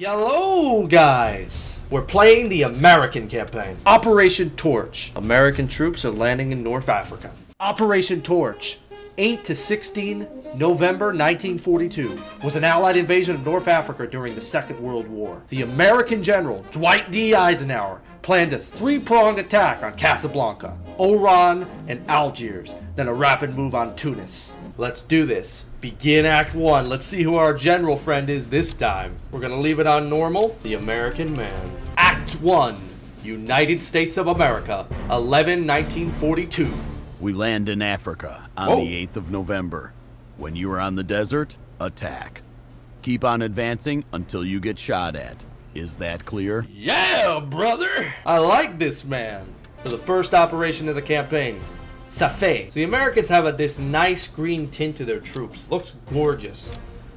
Hello, guys! We're playing the American campaign. Operation Torch. American troops are landing in North Africa. Operation Torch. 8 to 16 November 1942 was an Allied invasion of North Africa during the Second World War. The American general, Dwight D. Eisenhower, planned a three-pronged attack on Casablanca, Oran, and Algiers, then a rapid move on Tunis. Let's do this. Begin Act 1. Let's see who our general friend is this time. We're gonna leave it on normal. The American man. Act 1. United States of America, 11/1942. We land in Africa on the 8th of November. When you are on the desert, attack. Keep on advancing until you get shot at. Is that clear? Yeah, brother! I like this man. For the first operation of the campaign, Safi. So the Americans have this nice green tint to their troops. Looks gorgeous.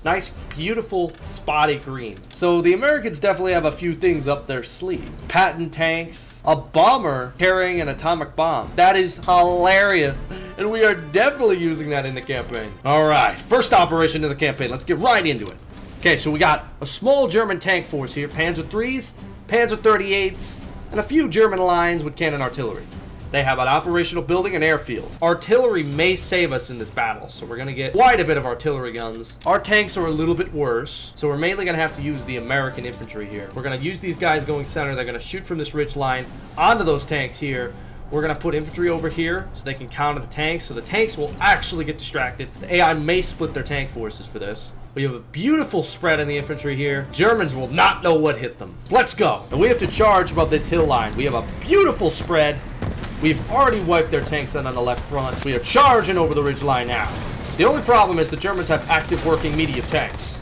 Nice, beautiful, spotty green. So the Americans definitely have a few things up their sleeve. Patent tanks, a bomber carrying an atomic bomb. That is hilarious. And we are definitely using that in the campaign. All right, first operation of the campaign. Let's get right into it. Okay, so we got a small German tank force here. Panzer IIIs, Panzer 38s, and a few German lines with cannon artillery. They have an operational building and airfield. Artillery may save us in this battle, so we're gonna get quite a bit of artillery guns. Our tanks are a little bit worse, so we're mainly gonna have to use the American infantry here. We're gonna use these guys going center. They're gonna shoot from this ridge line onto those tanks here. We're gonna put infantry over here so they can counter the tanks, so the tanks will actually get distracted. The AI may split their tank forces for this. We have a beautiful spread in the infantry here. Germans will not know what hit them. Let's go. And we have to charge above this hill line. We have a beautiful spread. We've already wiped their tanks in on the left front. We are charging over the ridge line now. The only problem is the Germans have active working medium tanks.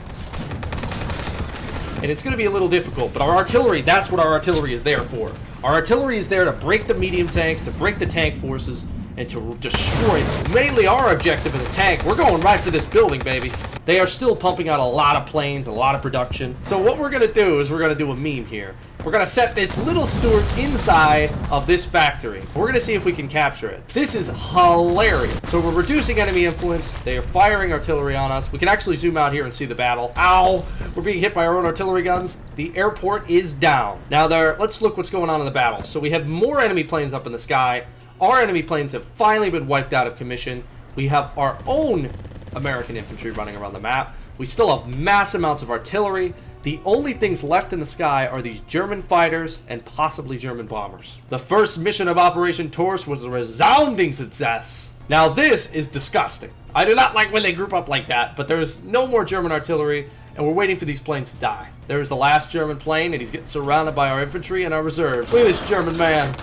And it's going to be a little difficult, but our artillery, that's what our artillery is there for. Our artillery is there to break the medium tanks, to break the tank forces, and to destroy them. Mainly our objective in the tank, we're going right for this building, baby. They are still pumping out a lot of planes, a lot of production. So what we're going to do is we're going to do a meme here. We're going to set this little Stuart inside of this factory. We're going to see if we can capture it. This is hilarious. So we're reducing enemy influence. They are firing artillery on us. We can actually zoom out here and see the battle. Ow! We're being hit by our own artillery guns. The airport is down. Now let's look what's going on in the battle. So we have more enemy planes up in the sky. Our enemy planes have finally been wiped out of commission. We have our own American infantry running around the map. We still have mass amounts of artillery. The only things left in the sky are these German fighters and possibly German bombers. The first mission of Operation Torch was a resounding success. Now this is disgusting. I do not like when they group up like that, but there's no more German artillery, and we're waiting for these planes to die. There's the last German plane, and he's getting surrounded by our infantry and our reserves. Look at this German man.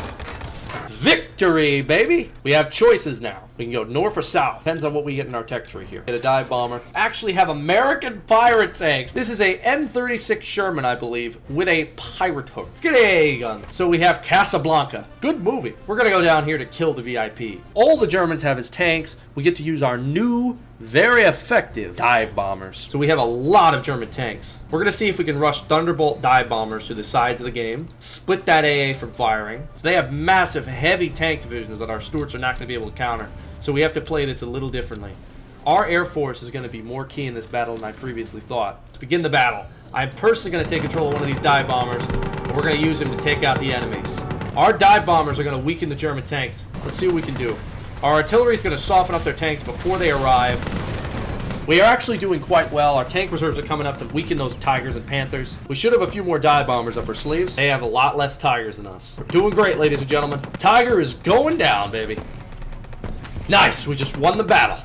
Victory, baby! We have choices now. We can go north or south. Depends on what we get in our tech tree here. Get a dive bomber. Actually have American pirate tanks. This is a M36 Sherman, I believe, with a pirate hook. Let's get a gun. So we have Casablanca. Good movie. We're gonna go down here to kill the VIP. All the Germans have is tanks. We get to use our new, very effective dive bombers. So we have a lot of German tanks. We're gonna see if we can rush Thunderbolt dive bombers to the sides of the game. Split that AA from firing. So they have massive, heavy tank divisions that our Stuarts are not gonna be able to counter. So we have to play this a little differently. Our Air Force is going to be more key in this battle than I previously thought. To begin the battle, I'm personally going to take control of one of these dive bombers, and we're going to use him to take out the enemies. Our dive bombers are going to weaken the German tanks. Let's see what we can do. Our artillery is going to soften up their tanks before they arrive. We are actually doing quite well. Our tank reserves are coming up to weaken those Tigers and Panthers. We should have a few more dive bombers up our sleeves. They have a lot less Tigers than us. We're doing great, ladies and gentlemen. Tiger is going down, baby. Nice, we just won the battle.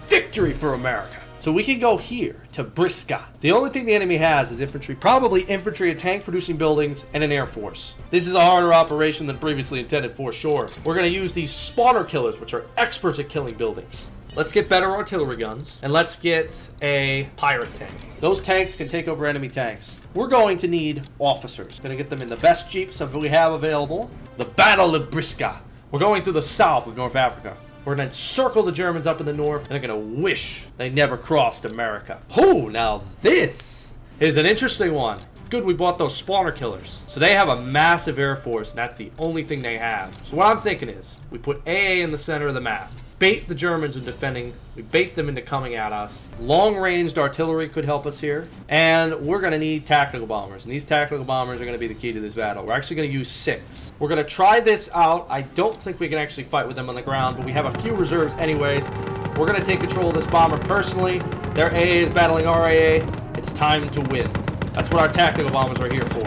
Victory for America. So we can go here to Biskra. The only thing the enemy has is infantry, probably infantry and tank producing buildings and an air force. This is a harder operation than previously intended for sure. We're gonna use these spawner killers, which are experts at killing buildings. Let's get better artillery guns, and let's get a pirate tank. Those tanks can take over enemy tanks. We're going to need officers. Gonna get them in the best jeeps that we have available. The Battle of Biskra. We're going through the south of North Africa. We're going to encircle the Germans up in the north, and they're going to wish they never crossed America. Oh, now this is an interesting one. Good, we bought those spawner killers. So they have a massive air force, and that's the only thing they have. So what I'm thinking is, we put AA in the center of the map. bait the Germans in defending. We bait them into coming at us. Long-ranged artillery could help us here. And we're going to need tactical bombers. And these tactical bombers are going to be the key to this battle. We're actually going to use 6. We're going to try this out. I don't think we can actually fight with them on the ground, but we have a few reserves anyways. We're going to take control of this bomber personally. Their AA is battling our AA. It's time to win. That's what our tactical bombers are here for.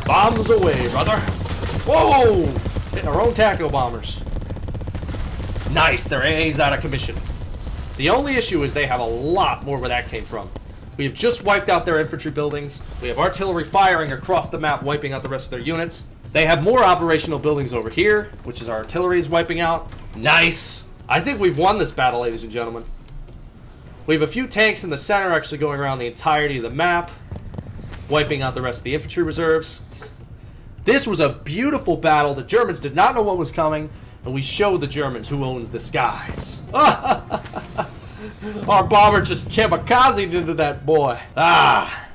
Bombs away, brother. Whoa! Hitting our own tactical bombers. Nice, their AA's out of commission. The only issue is they have a lot more where that came from. We have just wiped out their infantry buildings. We have artillery firing across the map, wiping out the rest of their units. They have more operational buildings over here, which is our artillery is wiping out. Nice. I think we've won this battle, ladies and gentlemen. We have a few tanks in the center actually going around the entirety of the map, wiping out the rest of the infantry reserves. This was a beautiful battle. The Germans did not know what was coming. And we show the Germans who owns the skies. Our bomber just kamikazed into that boy. Ah,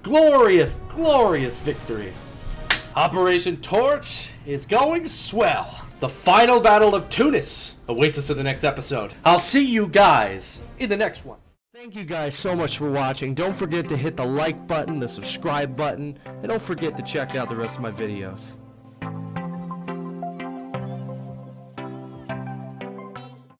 glorious, glorious victory. Operation Torch is going swell. The final battle of Tunis awaits us in the next episode. I'll see you guys in the next one. Thank you guys so much for watching. Don't forget to hit the like button, the subscribe button, and don't forget to check out the rest of my videos.